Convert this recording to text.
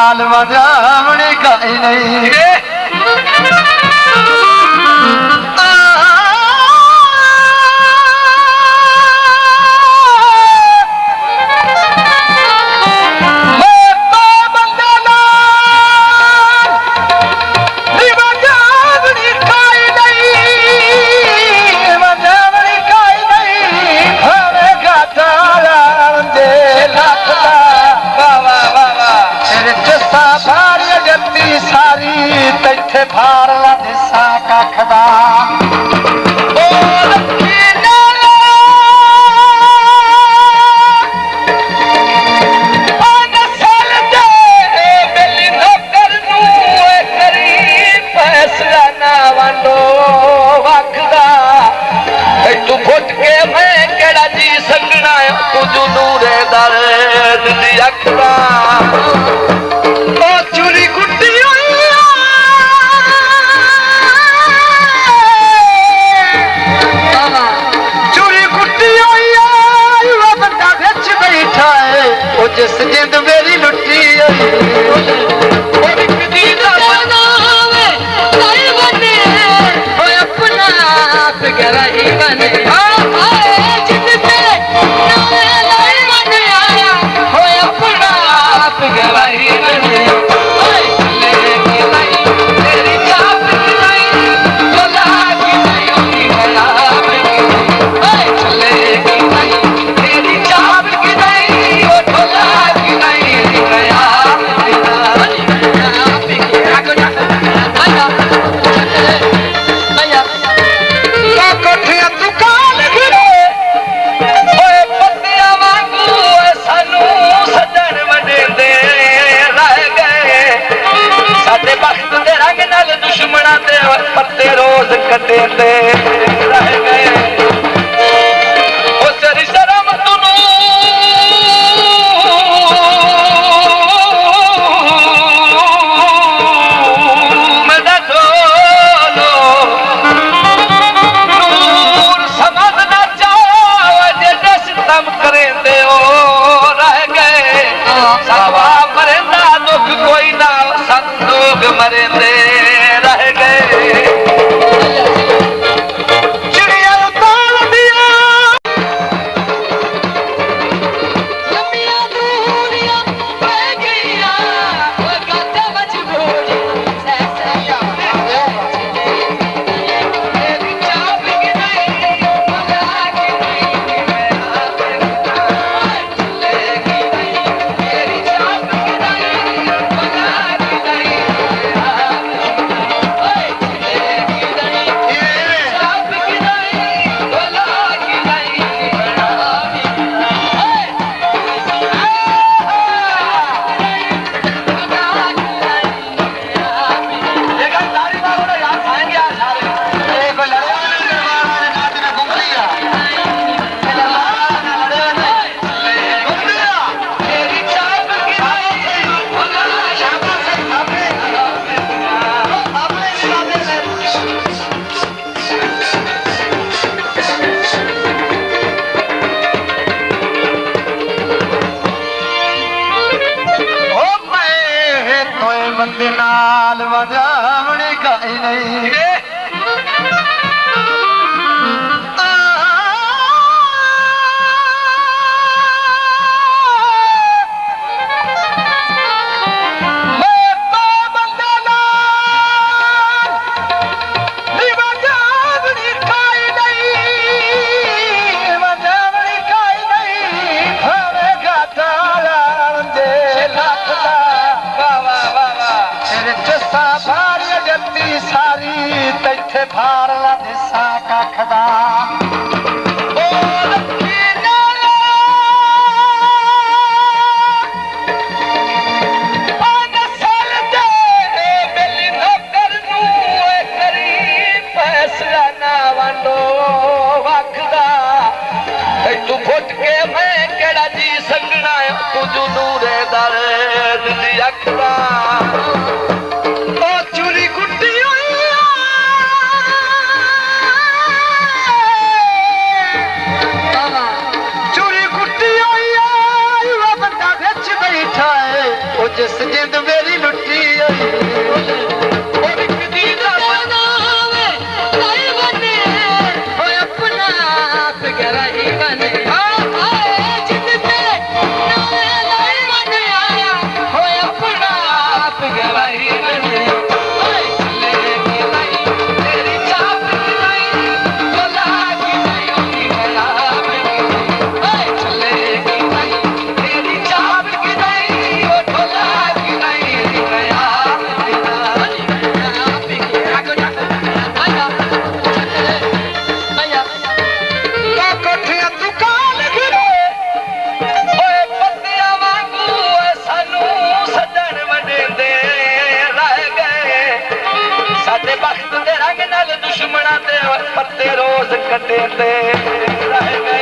नाल वजावणी काई नहीं तैथे फारला दिसा कखदा तू फुट के मैं केड़ा जी संगना तुझ नूरे दर अखदा चूरी कुटी जिस जिंद मेरी लुटी अपना आप गराही बने अपना आप गराही बने पत्ते रोज कटे रह गए तेरी शर्म तुनू मैं ढोलो नूर समझ ना जाओ जे सितम करेंदे हो रह गए सवा मरेंदा दुख कोई ना संदोग मरेंदे रह गए बंदे नाल वजावणी काई नहीं तैथे फारला दिसा कखदा तू फुट के मैं केड़ा जी संगना तुझ नूरे दर अखदा चूरी कुटी जिस जिंद मेरी दे